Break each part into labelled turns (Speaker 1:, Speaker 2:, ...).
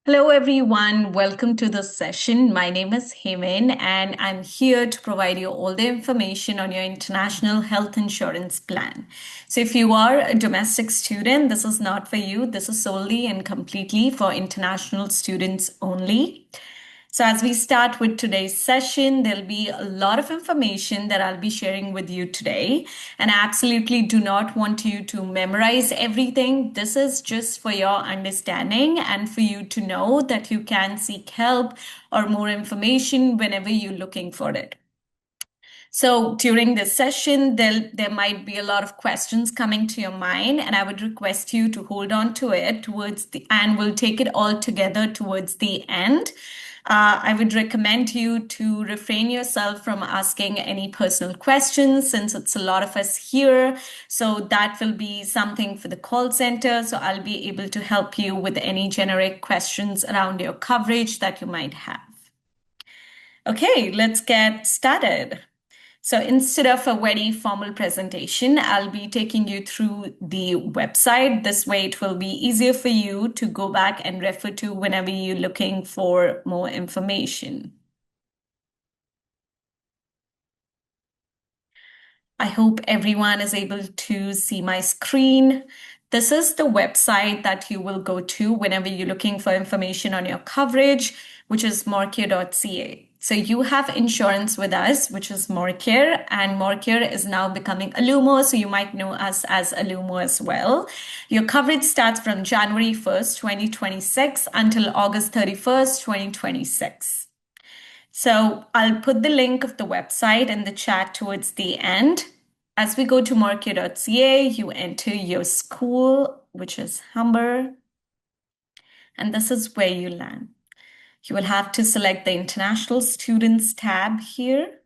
Speaker 1: Hello, everyone. Welcome to this session. My name is Hemin, and I'm here to provide you all the information on your international health insurance plan. So, if you are a domestic student, this is not for you. This is solely and completely for international students only. So, as we start with today's session, there'll be a lot of information that I'll be sharing with you today. And I absolutely do not want you to memorize everything. This is just for your understanding and for you to know that you can seek help or more information whenever you're looking for it. So during this session, there might be a lot of questions coming to your mind, and I would request you to hold on to it and we'll take it all together towards the end. I would recommend you to refrain yourself from asking any personal questions since it's a lot of us here. So that will be something for the call center. So I'll be able to help you with any generic questions around your coverage that you might have. Okay, let's get started. So instead of a very formal presentation, I'll be taking you through the website. This way it will be easier for you to go back and refer to whenever you're looking for more information. I hope everyone is able to see my screen. This is the website that you will go to whenever you're looking for information on your coverage, which is morcare.ca. So you have insurance with us, which is Morcare, and Morcare is now becoming Alumo, so you might know us as Alumo as well. Your coverage starts from January 1st, 2026 until August 31st, 2026. So I'll put the link of the website in the chat towards the end. As we go to morcare.ca, you enter your school, which is Humber, and this is where you land. You will have to select the International Students tab here.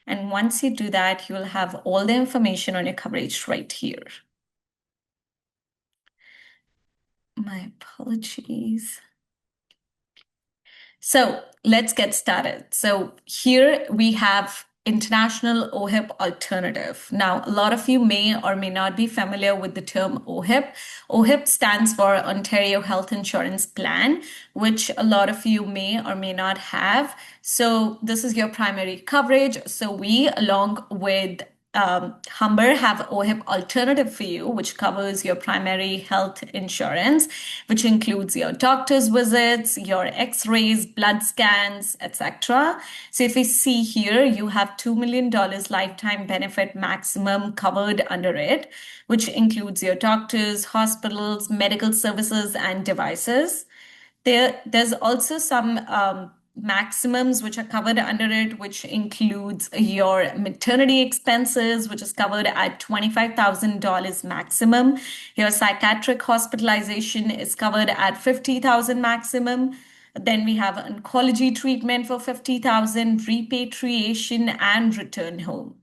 Speaker 1: And once you do that, you will have all the information on your coverage right here. My apologies. So let's get started. So here we have International OHIP Alternative. Now, a lot of you may or may not be familiar with the term OHIP. OHIP stands for Ontario Health Insurance Plan, which a lot of you may or may not have. So this is your primary coverage. So we, along with Humber, have OHIP alternative for you, which covers your primary health insurance, which includes your doctor's visits, your x-rays, blood scans, etc. So if we see here, you have $2 million lifetime benefit maximum covered under it, which includes your doctors, hospitals, medical services, and devices. There's also some maximums which are covered under it, which includes your maternity expenses, which is covered at $25,000 maximum. Your psychiatric hospitalization is covered at $50,000 maximum. Then we have oncology treatment for $50,000, repatriation, and return home.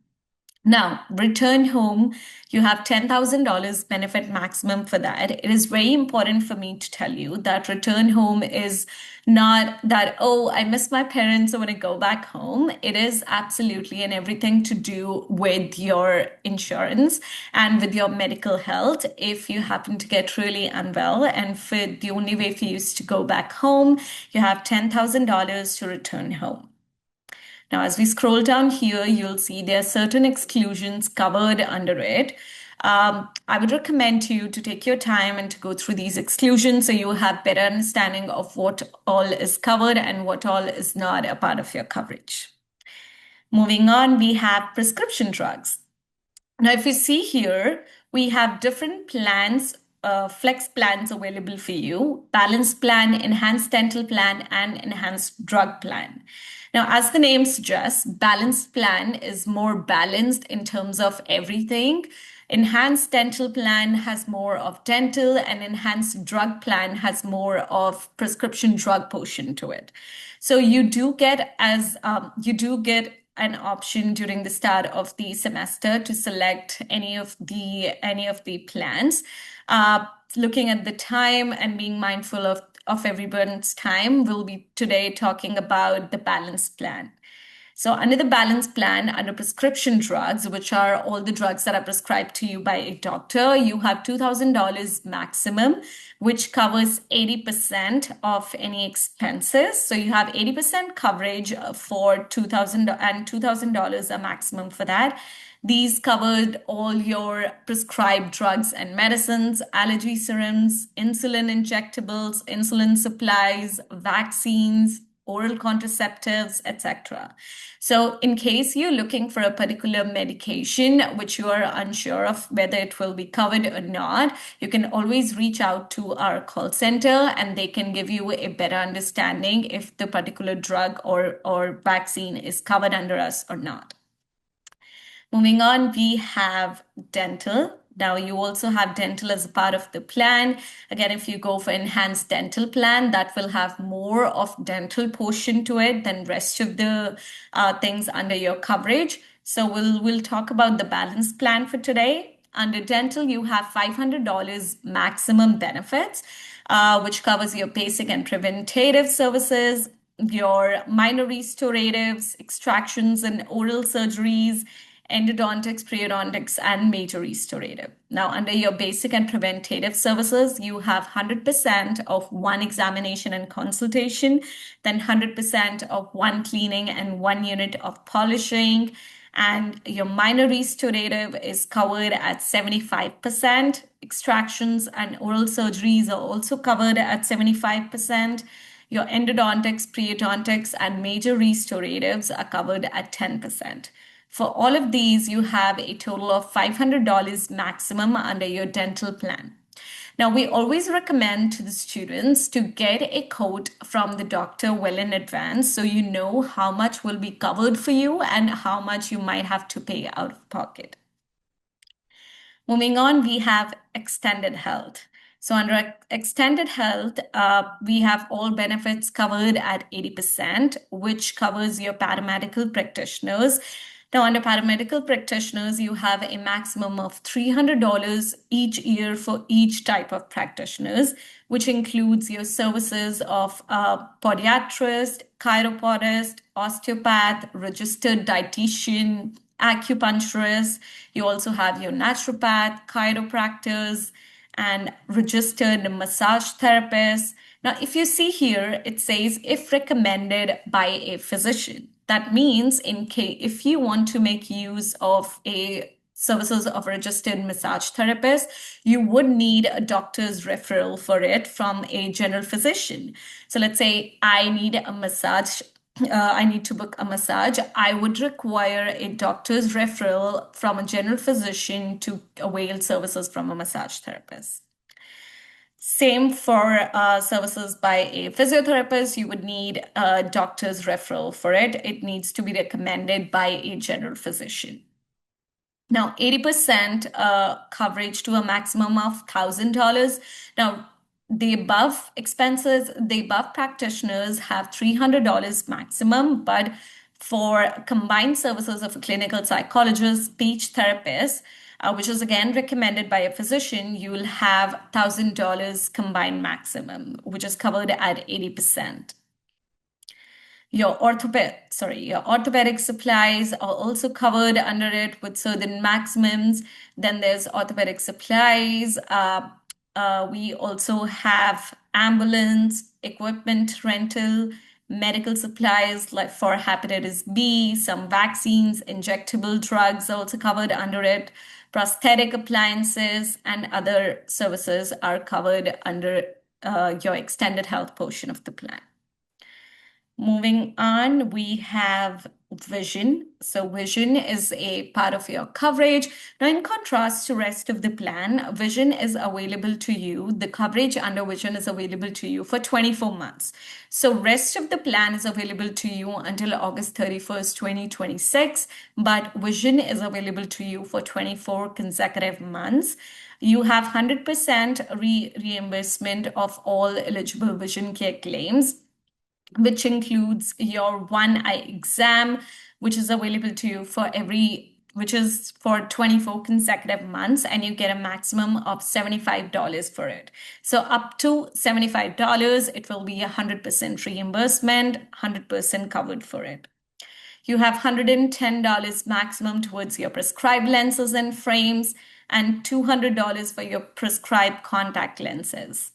Speaker 1: Now, return home, you have $10,000 benefit maximum for that. It is very important for me to tell you that return home is not that, oh, I miss my parents, I want to go back home. It is absolutely and everything to do with your insurance and with your medical health. If you happen to get really unwell and for the only way for you is to go back home, you have $10,000 to return home. Now, as we scroll down here, you'll see there are certain exclusions covered under it. I would recommend you to take your time and to go through these exclusions so you have better understanding of what all is covered and what all is not a part of your coverage. Moving on, we have prescription drugs. Now, if you see here, we have different plans, flex plans available for you: balanced plan, enhanced dental plan, and enhanced drug plan. Now, as the name suggests, balanced plan is more balanced in terms of everything. Enhanced dental plan has more of dental, and enhanced drug plan has more of prescription drug portion to it. So you do get an option during the start of the semester to select any of the plans. Looking at the time and being mindful of everyone's time, we'll be today talking about the balanced plan. So under the balance plan, under prescription drugs, which are all the drugs that are prescribed to you by a doctor, you have $2,000 maximum, which covers 80% of any expenses. So you have 80% coverage for $2,000 and $2,000 a maximum for that. These covered all your prescribed drugs and medicines, allergy serums, insulin injectables, insulin supplies, vaccines, oral contraceptives, etc. So, in case you're looking for a particular medication which you are unsure of whether it will be covered or not, you can always reach out to our call center and they can give you a better understanding if the particular drug or vaccine is covered under us or not. Moving on, we have dental. Now, you also have dental as a part of the plan. Again, if you go for enhanced dental plan, that will have more of dental portion to it than rest of the things under your coverage. So we'll talk about the balance plan for today. Under dental, you have $500 maximum benefits, which covers your basic and preventative services, your minor restoratives, extractions and oral surgeries, endodontics, periodontics, and major restorative. Now, under your basic and preventative services, you have 100% of one examination and consultation, then 100% of one cleaning and 1 unit of polishing. And your minor restorative is covered at 75%. Extractions and oral surgeries are also covered at 75%. Your endodontics, periodontics, and major restoratives are covered at 10%. For all of these, you have a total of $500 maximum under your dental plan. Now, we always recommend to the students to get a quote from the doctor well in advance so you know how much will be covered for you and how much you might have to pay out of pocket. Moving on, we have extended health. So under extended health, we have all benefits covered at 80%, which covers your paramedical practitioners. Now, under paramedical practitioners, you have a maximum of $300 each year for each type of practitioners, which includes your services of podiatrist, chiropractor, osteopath, registered dietitian, acupuncturist. You also have your naturopath, chiropractors, and registered massage therapists. Now, if you see here, it says if recommended by a physician. That means in case if you want to make use of a services of a registered massage therapist, you would need a doctor's referral for it from a general physician. So let's say I need a massage. I need to book a massage. I would require a doctor's referral from a general physician to avail services from a massage therapist. Same for services by a physiotherapist. You would need a doctor's referral for it. It needs to be recommended by a general physician. Now, 80% coverage to a maximum of $1,000. Now, the above expenses, the above practitioners have $300 maximum, but for combined services of a clinical psychologist, speech therapist, which is again recommended by a physician, you will have $1,000 combined maximum, which is covered at 80%. Your orthopedic supplies are also covered under it with certain maximums. Then there's orthopedic supplies. We also have ambulance, equipment rental, medical supplies like for hepatitis B, some vaccines, injectable drugs are also covered under it. Prosthetic appliances and other services are covered under your extended health portion of the plan. Moving on, we have vision. So vision is a part of your coverage. Now, in contrast to rest of the plan, vision is available to you. The coverage under vision is available to you for 24 months. So rest of the plan is available to you until August 31st, 2026, but vision is available to you for 24 consecutive months. You have 100% reimbursement of all eligible vision care claims, which includes your one eye exam, which is available to you which is for 24 consecutive months, and you get a maximum of $75 for it. So up to $75, it will be 100% reimbursement, 100% covered for it. You have $110 maximum towards your prescribed lenses and frames, and $200 for your prescribed contact lenses.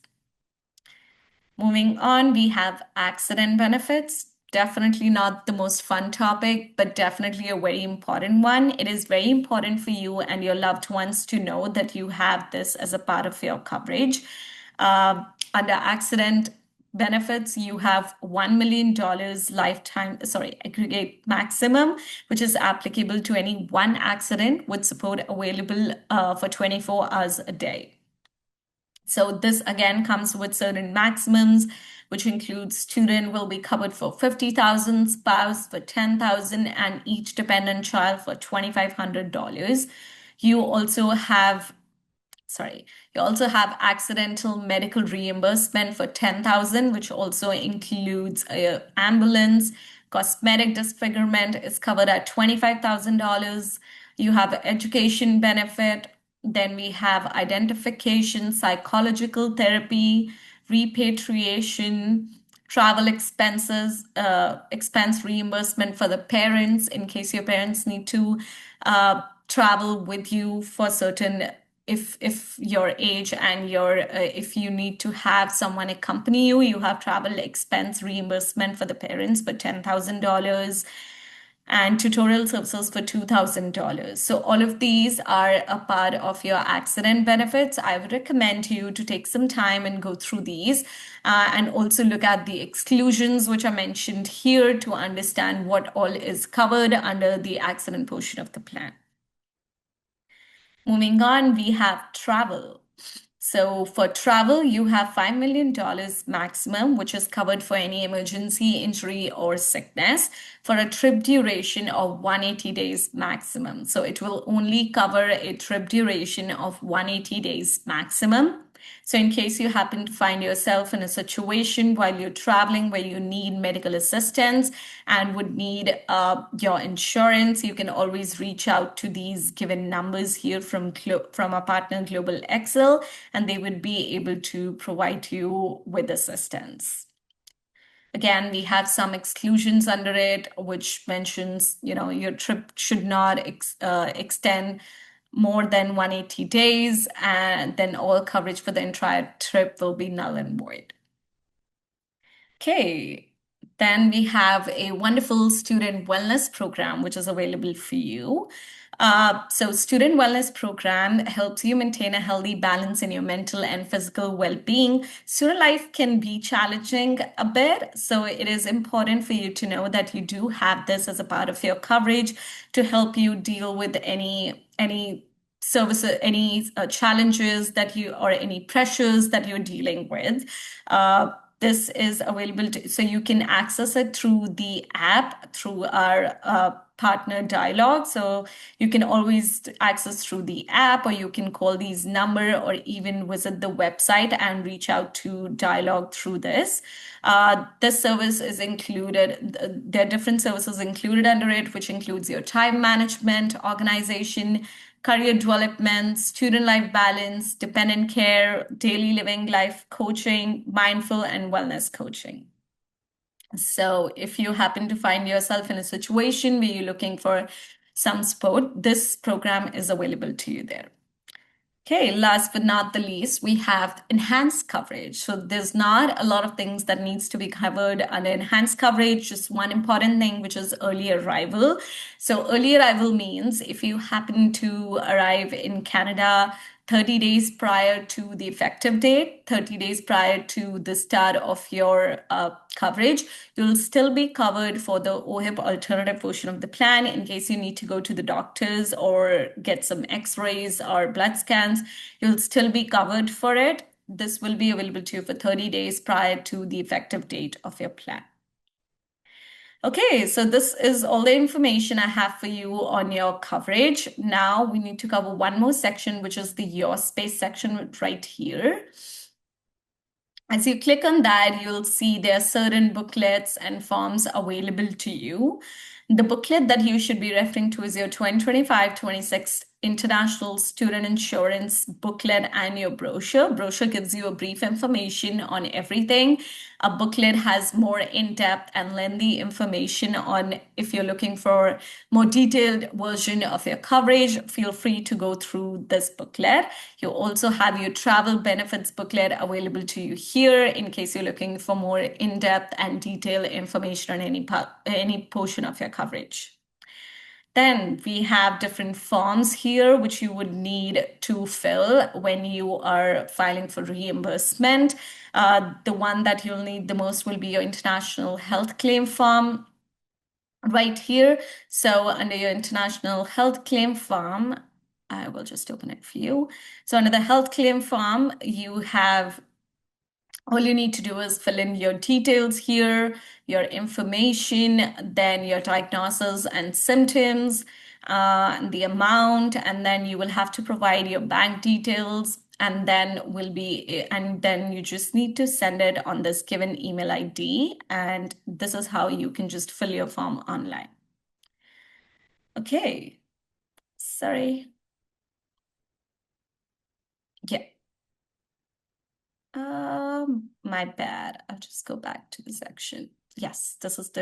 Speaker 1: Moving on, we have accident benefits. Definitely not the most fun topic, but definitely a very important one. It is very important for you and your loved ones to know that you have this as a part of your coverage. Under accident benefits, you have $1 million aggregate maximum, which is applicable to any one accident with support available for 24 hours a day. So this again comes with certain maximums, which includes student will be covered for 50,000, spouse for 10,000, and each dependent child for $2,500. You also have accidental medical reimbursement for 10,000, which also includes ambulance. Cosmetic disfigurement is covered at $25,000. You have education benefit. Then we have identification, psychological therapy, repatriation, travel expenses, expense reimbursement for the parents in case your parents need to travel with you for certain if your age and if you need to have someone accompany you, you have travel expense reimbursement for the parents for $10,000 and tutorial services for $2,000. So all of these are a part of your accident benefits. I would recommend you to take some time and go through these and also look at the exclusions which are mentioned here to understand what all is covered under the accident portion of the plan. Moving on, we have travel. So for travel, you have $5 million maximum, which is covered for any emergency, injury, or sickness for a trip duration of 180 days maximum. So it will only cover a trip duration of 180 days maximum. So in case you happen to find yourself in a situation while you're traveling where you need medical assistance and would need your insurance, you can always reach out to these given numbers here from our partner Global Excel, and they would be able to provide you with assistance. Again, we have some exclusions under it, which mentions, your trip should not extend more than 180 days, and then all coverage for the entire trip will be null and void. Okay, then we have a wonderful student wellness program, which is available for you. So student wellness program helps you maintain a healthy balance in your mental and physical well-being. Student life can be challenging a bit, so it is important for you to know that you do have this as a part of your coverage to help you deal with any services, any challenges that you or any pressures that you're dealing with. This is available so you can access it through the app, through our partner dialogue. So you can always access through the app, or you can call these number, or even visit the website and reach out to dialogue through this. This service is included. There are different services included under it, which includes your time management, organization, career development, student life balance, dependent care, daily living life coaching, mindful and wellness coaching. So if you happen to find yourself in a situation where you're looking for some support, this program is available to you there. Okay, last but not the least, we have enhanced coverage. So there's not a lot of things that needs to be covered under enhanced coverage, just one important thing, which is early arrival. So early arrival means if you happen to arrive in Canada 30 days prior to the effective date, 30 days prior to the start of your coverage, you'll still be covered for the OHIP alternative portion of the plan in case you need to go to the doctors or get some x-rays or blood scans. You'll still be covered for it. This will be available to you for 30 days prior to the effective date of your plan. Okay, so this is all the information I have for you on your coverage. Now we need to cover one more section, which is the Your Space section right here. As you click on that, you'll see there are certain booklets and forms available to you. The booklet that you should be referring to is your 2025-26 International Student Insurance booklet and your brochure. Brochure gives you a brief information on everything. A booklet has more in-depth and lengthy information on if you're looking for more detailed version of your coverage. Feel free to go through this booklet. You also have your travel benefits booklet available to you here in case you're looking for more in-depth and detailed information on any portion of your coverage. Then we have different forms here, which you would need to fill when you are filing for reimbursement. The one that you'll need the most will be your international health claim form right here. So under your international health claim form, I will just open it for you. So under the health claim form, you have all you need to do is fill in your details here, your information, then your diagnosis and symptoms, and the amount, and then you will have to provide your bank details, and then you just need to send it on this given email ID, and this is how you can just fill your form online. Okay, sorry. Yeah. My bad. I'll just go back to the section. Yes, this is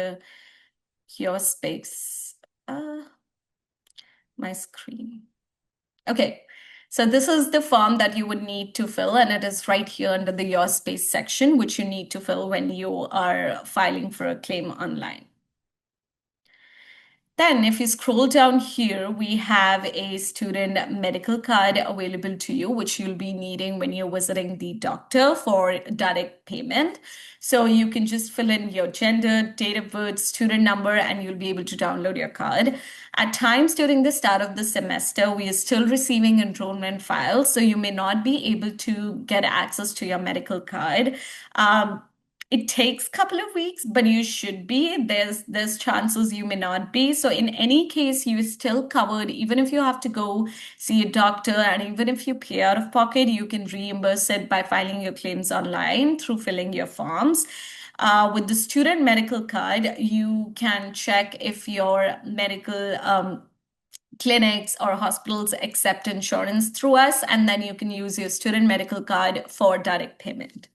Speaker 1: your space. My screen. Okay, so this is the form that you would need to fill, and it is right here under the Your Space section, which you need to fill when you are filing for a claim online. Then if you scroll down here, we have a student medical card available to you, which you'll be needing when you're visiting the doctor for direct payment. So you can just fill in your gender, date of birth, student number, and you'll be able to download your card. At times during the start of the semester, we are still receiving enrollment files, so you may not be able to get access to your medical card. It takes a couple of weeks, but you should be. There's chances you may not be. So in any case, you're still covered. Even if you have to go see a doctor, and even if you pay out of pocket, you can reimburse it by filing your claims online through filling your forms. With the student medical card, you can check if your medical clinics or hospitals accept insurance through us, and then you can use your student medical card for direct payment.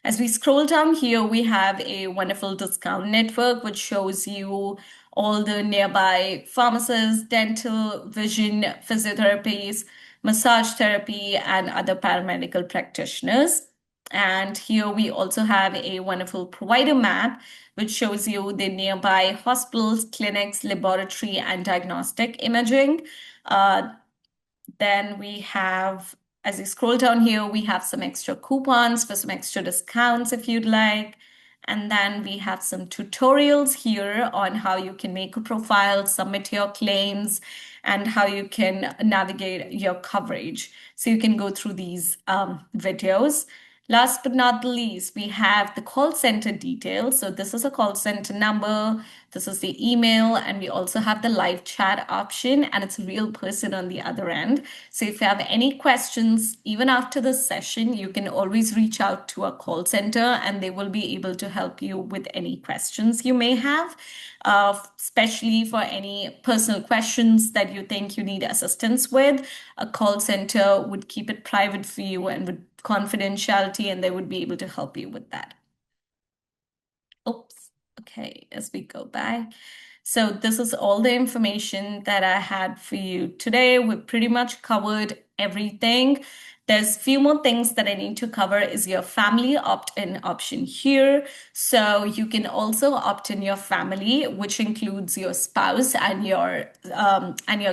Speaker 1: As we scroll down here, we have a wonderful discount network which shows you all the nearby pharmacies, dental, vision, physiotherapies, massage therapy, and other paramedical practitioners. And here we also have a wonderful provider map which shows you the nearby hospitals, clinics, laboratory, and diagnostic imaging. Then we have, as you scroll down here, we have some extra coupons for some extra discounts if you'd like. And then we have some tutorials here on how you can make a profile, submit your claims, and how you can navigate your coverage. So you can go through these videos. Last but not the least, we have the call center details. So this is a call center number. This is the email, and we also have the live chat option, and it's a real person on the other end. So if you have any questions, even after this session, you can always reach out to our call center, and they will be able to help you with any questions you may have, especially for any personal questions that you think you need assistance with. A call center would keep it private for you and would confidentiality, and they would be able to help you with that. Oops. Okay, as we go back. So this is all the information that I had for you today. We pretty much covered everything. There's a few more things that I need to cover is your family opt-in option here. So you can also opt in your family, which includes your spouse and your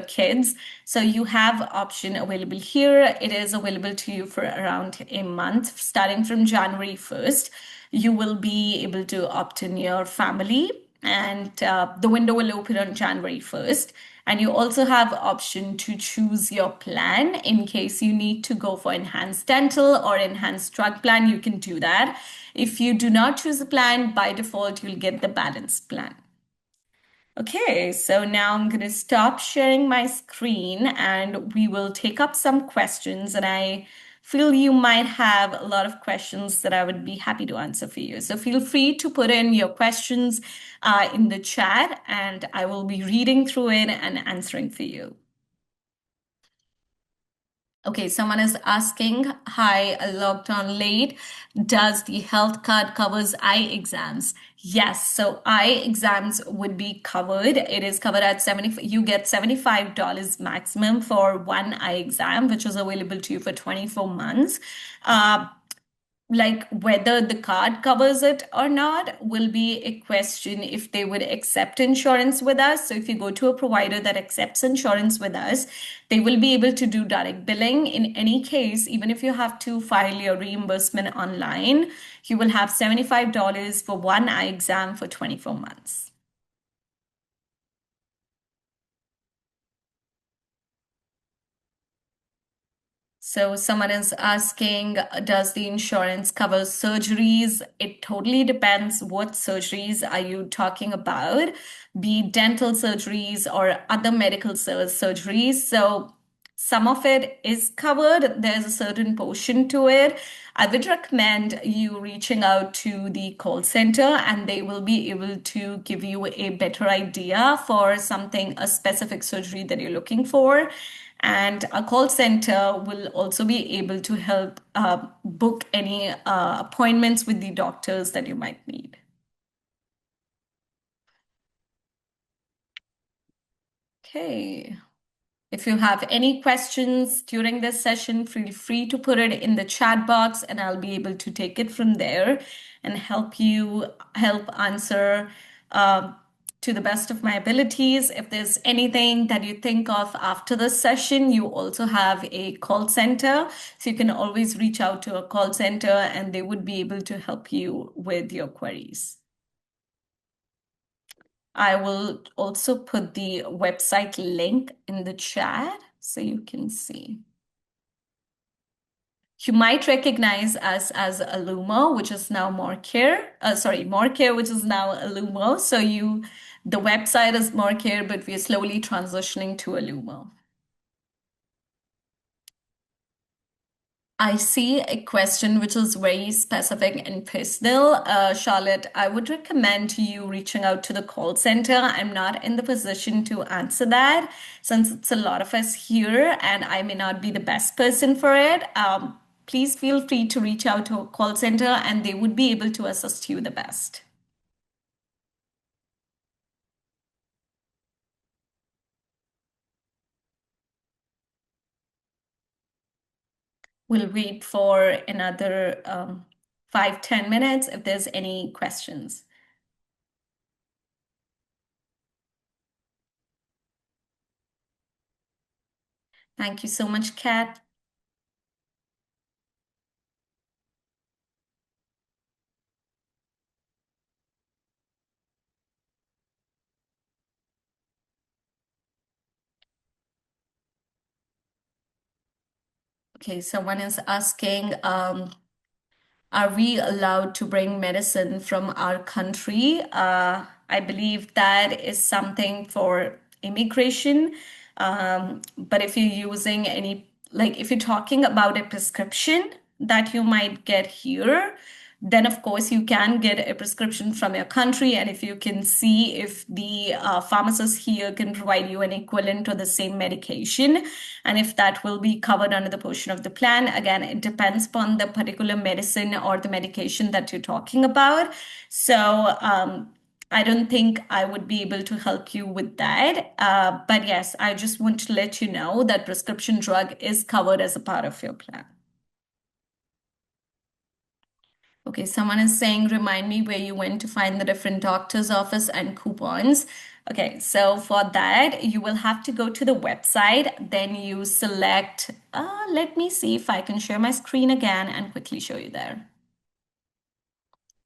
Speaker 1: kids. So you have option available here. It is available to you for around a month, starting from January 1st. You will be able to opt in your family, and the window will open on January 1st. And you also have option to choose your plan in case you need to go for enhanced dental or enhanced drug plan, you can do that. If you do not choose a plan, by default, you'll get the balanced plan. Okay, so now I'm going to stop sharing my screen and we will take up some questions. And I feel you might have a lot of questions that I would be happy to answer for you. So feel free to put in your questions in the chat, and I will be reading through it and answering for you. Okay, someone is asking, hi, I logged on late. Does the health card covers eye exams? Yes, so eye exams would be covered. It is covered at 70, you get $75 maximum for one eye exam, which is available to you for 24 months. Uh, like whether the card covers it or not will be a question if they would accept insurance with us. So if you go to a provider that accepts insurance with us, they will be able to do direct billing. In any case, even if you have to file your reimbursement online, you will have $75 for one eye exam for 24 months. So someone is asking, does the insurance cover surgeries? It totally depends what surgeries are you talking about, be it dental surgeries or other medical surgeries. So some of it is covered. There's a certain portion to it. I would recommend you reaching out to the call center and they will be able to give you a better idea for something, a specific surgery that you're looking for. And a call center will also be able to help book any appointments with the doctors that you might need. Okay. If you have any questions during this session, feel free to put it in the chat box and I'll be able to take it from there and help answer uh, to the best of my abilities. If there's anything that you think of after this session, you also have a call center. So you can always reach out to a call center and they would be able to help you with your queries. I will also put the website link in the chat so you can see. You might recognize us as Alumo, which is now Morecare. Morecare, which is now Alumo. The website is Morecare, but we are slowly transitioning to Alumo. I see a question which is very specific and personal. Charlotte, I would recommend you reaching out to the call center. I'm not in the position to answer that since it's a lot of us here and I may not be the best person for it. Please feel free to reach out to a call center and they would be able to assist you the best. We'll wait for another 5-10 minutes if there's any questions. Thank you so much, Kat. Okay, someone is asking, are we allowed to bring medicine from our country? I believe that is something for immigration. But if you're using any, like if you're talking about a prescription that you might get here, then of course you can get a prescription from your country. And if you can see if the pharmacist here can provide you an equivalent to the same medication, and if that will be covered under the portion of the plan, again, it depends upon the particular medicine or the medication that you're talking about. So, I don't think I would be able to help you with that. But yes, I just want to let you know that prescription drug is covered as a part of your plan. Okay, someone is saying, remind me where you went to find the different doctor's office and coupons. Okay, so for that, you will have to go to the website, then you select, let me see if I can share my screen again and quickly show you there.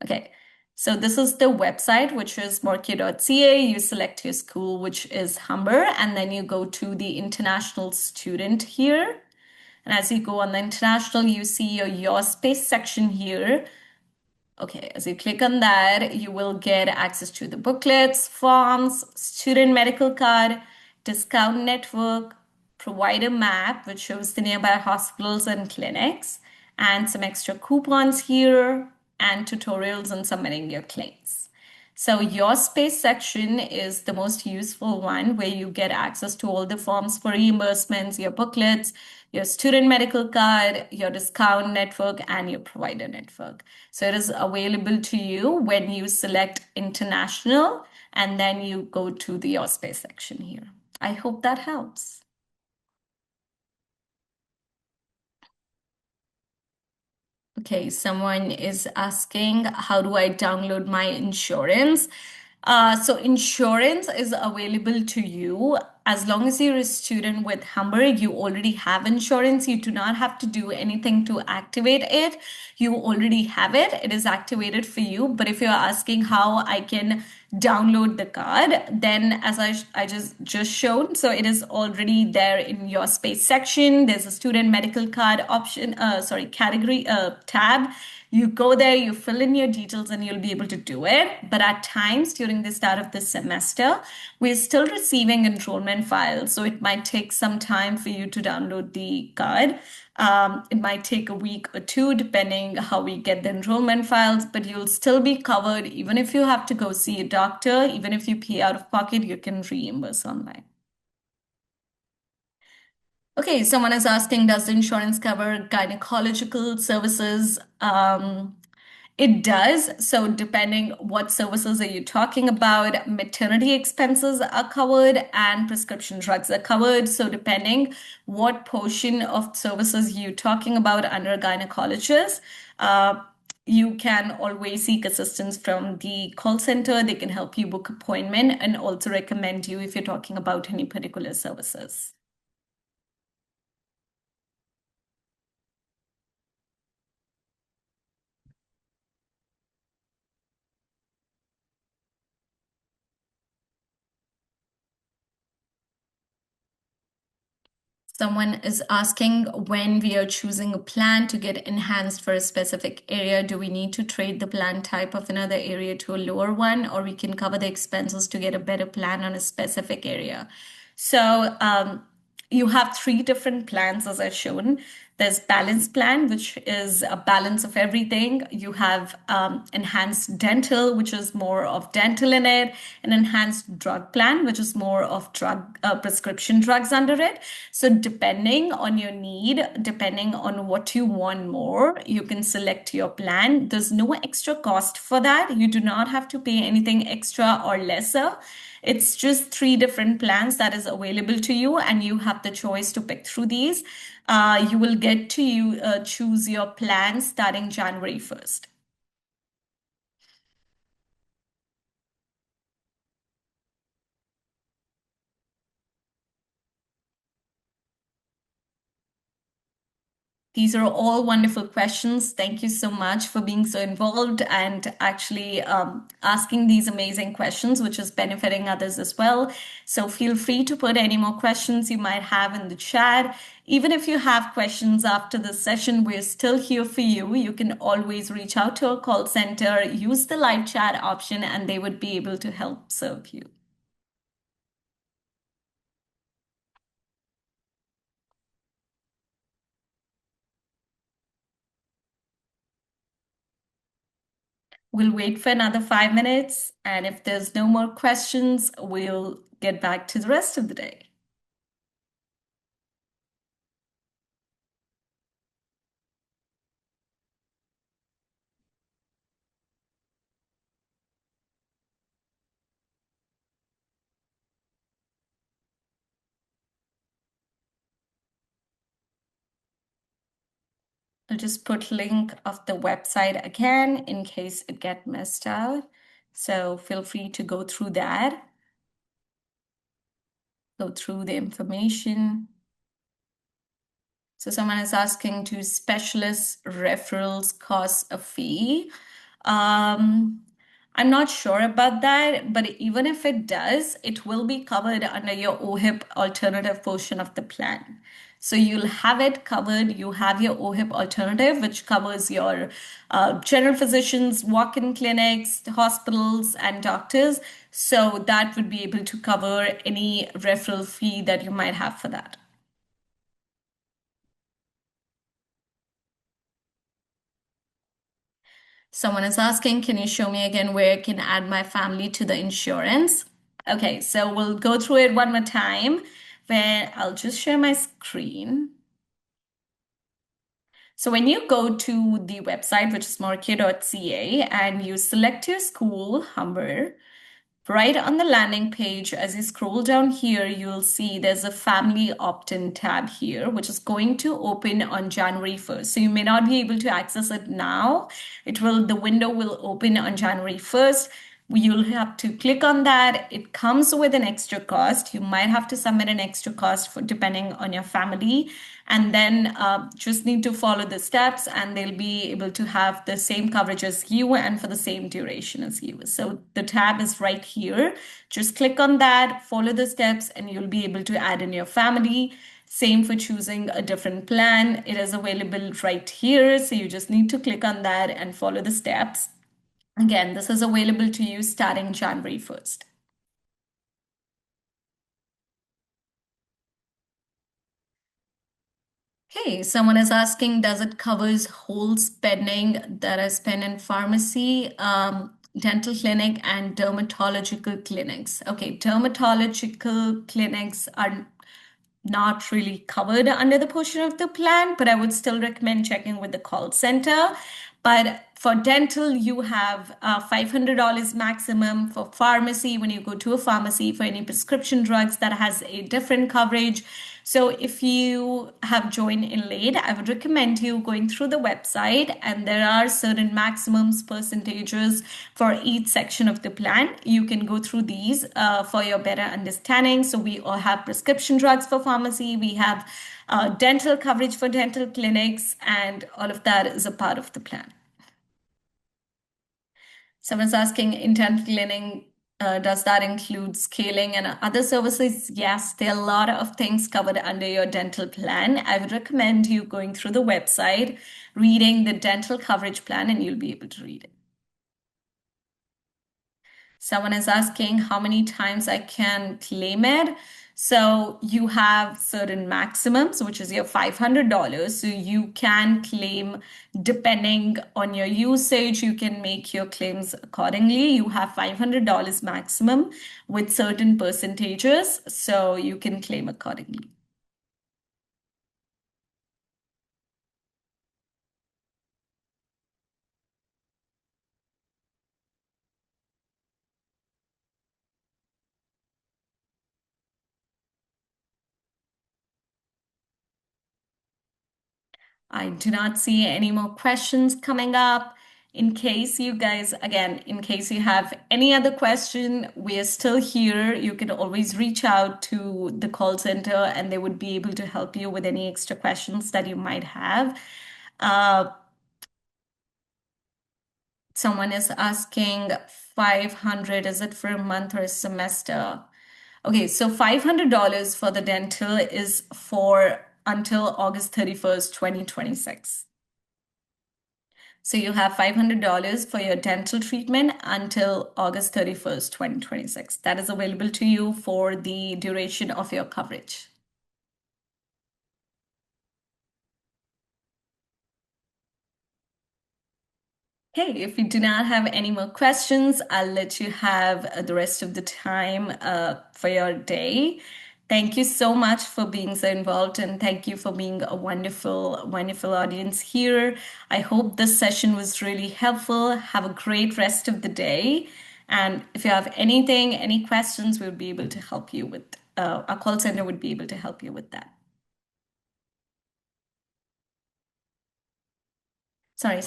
Speaker 1: Okay, so this is the website, which is morkia.ca. You select your school, which is Humber, and then you go to the international student here. And as you go on the international, you see your space section here. Okay, as you click on that, you will get access to the booklets, forms, student medical card, discount network, provider map, which shows the nearby hospitals and clinics, and some extra coupons here, and tutorials on submitting your claims. So your space section is the most useful one where you get access to all the forms for reimbursements, your booklets, your student medical card, your discount network, and your provider network. So it is available to you when you select international and then you go to the your space section here. I hope that helps. Okay, someone is asking, how do I download my insurance? So insurance is available to you as long as you're a student with Humber, you already have insurance. You do not have to do anything to activate it. You already have it. It is activated for you. But if you're asking how I can download the card, then as I just shown, so it is already there in your space section. There's a student medical card option, sorry, category tab. You go there, you fill in your details, and you'll be able to do it. But at times during the start of the semester, we're still receiving enrollment files. So it might take some time for you to download the card. It might take a week or two, depending how we get the enrollment files, but you'll still be covered. Even if you have to go see a doctor, even if you pay out of pocket, you can reimburse online. Okay, someone is asking, does the insurance cover gynecological services? It does. So depending what services are you talking about, maternity expenses are covered and prescription drugs are covered. So depending what portion of services you're talking about under a gynecologist, you can always seek assistance from the call center. They can help you book appointment and also recommend you if you're talking about any particular services. Someone is asking, when we are choosing a plan to get enhanced for a specific area, do we need to trade the plan type of another area to a lower one, or we can cover the expenses to get a better plan on a specific area? So you have three different plans as I've shown. There's balance plan, which is a balance of everything. You have enhanced dental, which is more of dental in it, an enhanced drug plan, which is more of drug prescription drugs under it. So depending on your need, depending on what you want more, you can select your plan. There's no extra cost for that. You do not have to pay anything extra or lesser. It's just three different plans that is available to you, and you have the choice to pick through these. You will get to choose your plan starting January 1st. These are all wonderful questions. Thank you so much for being so involved and actually asking these amazing questions, which is benefiting others as well. So feel free to put any more questions you might have in the chat. Even if you have questions after this session, we're still here for you. You can always reach out to our call center, use the live chat option, and they would be able to help serve you. We'll wait for another 5 minutes, and if there's no more questions, we'll get back to the rest of the day. I'll just put link of the website again in case it get missed out. So feel free to go through that, go through the information. So someone is asking, do specialist referrals cost a fee? Um, I'm not sure about that, but even if it does, it will be covered under your OHIP alternative portion of the plan. So you'll have it covered. You have your OHIP alternative, which covers your general physicians, walk-in clinics, hospitals, and doctors. So that would be able to cover any referral fee that you might have for that. Someone is asking, can you show me again where I can add my family to the insurance? Okay, so we'll go through it one more time where I'll just share my screen. So when you go to the website, which is markia.ca, and you select your school, Humber, right on the landing page, as you scroll down here, you'll see there's a family opt-in tab here, which is going to open on January 1st. So you may not be able to access it now. The window will open on January 1st. You'll have to click on that. It comes with an extra cost. You might have to submit an extra cost for depending on your family, and then just need to follow the steps, and they'll be able to have the same coverage as you and for the same duration as you. So the tab is right here. Just click on that, follow the steps, and you'll be able to add in your family. Same for choosing a different plan. It is available right here. So you just need to click on that and follow the steps. Again, this is available to you starting January 1st. Hey, someone is asking, does it covers whole spending that I spend in pharmacy, dental clinic, and dermatological clinics? Okay, dermatological clinics are not really covered under the portion of the plan, but I would still recommend checking with the call center. But for dental, you have $500 maximum. For pharmacy, when you go to a pharmacy for any prescription drugs, that has a different coverage. So if you have joined in late, I would recommend you going through the website, and there are certain maximums percentages for each section of the plan. You can go through these for your better understanding. So we all have prescription drugs for pharmacy, we have dental coverage for dental clinics, and all of that is a part of the plan. Someone's asking, intent cleaning, does that include scaling and other services? Yes, there are a lot of things covered under your dental plan. I would recommend you going through the website, reading the dental coverage plan, and you'll be able to read it. Someone is asking how many times I can claim it. So you have certain maximums, which is your $500. So you can claim depending on your usage. You can make your claims accordingly. You have $500 maximum with certain percentages. So you can claim accordingly. I do not see any more questions coming up. In case you guys, again, in case you have any other question, we are still here. You can always reach out to the call center and they would be able to help you with any extra questions that you might have. Uh, Someone is asking 500, is it for a month or a semester? Okay, so $500 for the dental is for until August 31st, 2026. So you have $500 for your dental treatment until August 31st, 2026. That is available to you for the duration of your coverage. Okay, if you do not have any more questions, I'll let you have the rest of the time for your day. Thank you so much for being so involved, and thank you for being a wonderful, wonderful audience here. I hope this session was really helpful. Have a great rest of the day. And if you have anything, any questions, we'll be able to help you with, our call center would be able to help you with that. Sorry,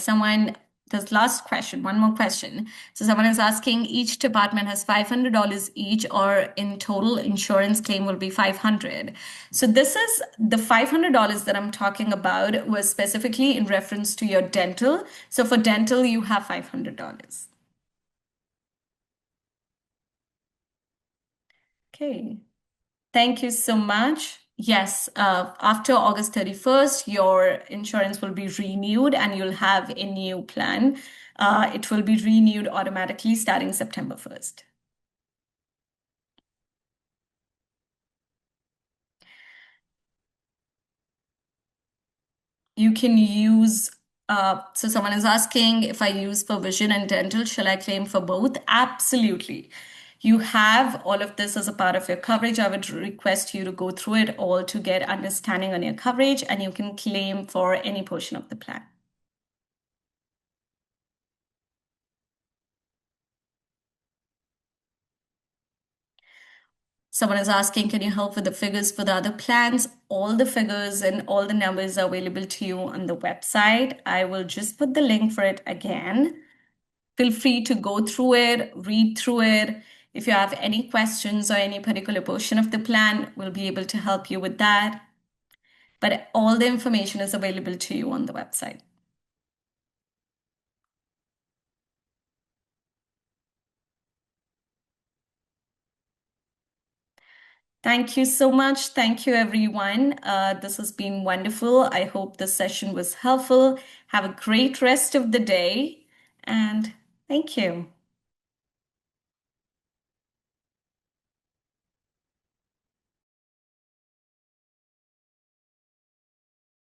Speaker 1: this last question, one more question. So someone is asking, each department has $500 each, or in total insurance claim will be 500. So this is the $500 that I'm talking about was specifically in reference to your dental. So for dental, you have $500. Okay. Thank you so much. Yes, after August 31st, your insurance will be renewed and you'll have a new plan. It will be renewed automatically starting September 1st. You can use So someone is asking if I use for vision and dental, shall I claim for both? Absolutely. You have all of this as a part of your coverage. I would request you to go through it all to get understanding on your coverage, and you can claim for any portion of the plan. Someone is asking, can you help with the figures for the other plans? All the figures and all the numbers are available to you on the website. I will just put the link for it again. Feel free to go through it, read through it. If you have any questions or any particular portion of the plan, we'll be able to help you with that. But all the information is available to you on the website. Thank you so much. Thank you, everyone. This has been wonderful. I hope this session was helpful. Have a great rest of the day, and thank you.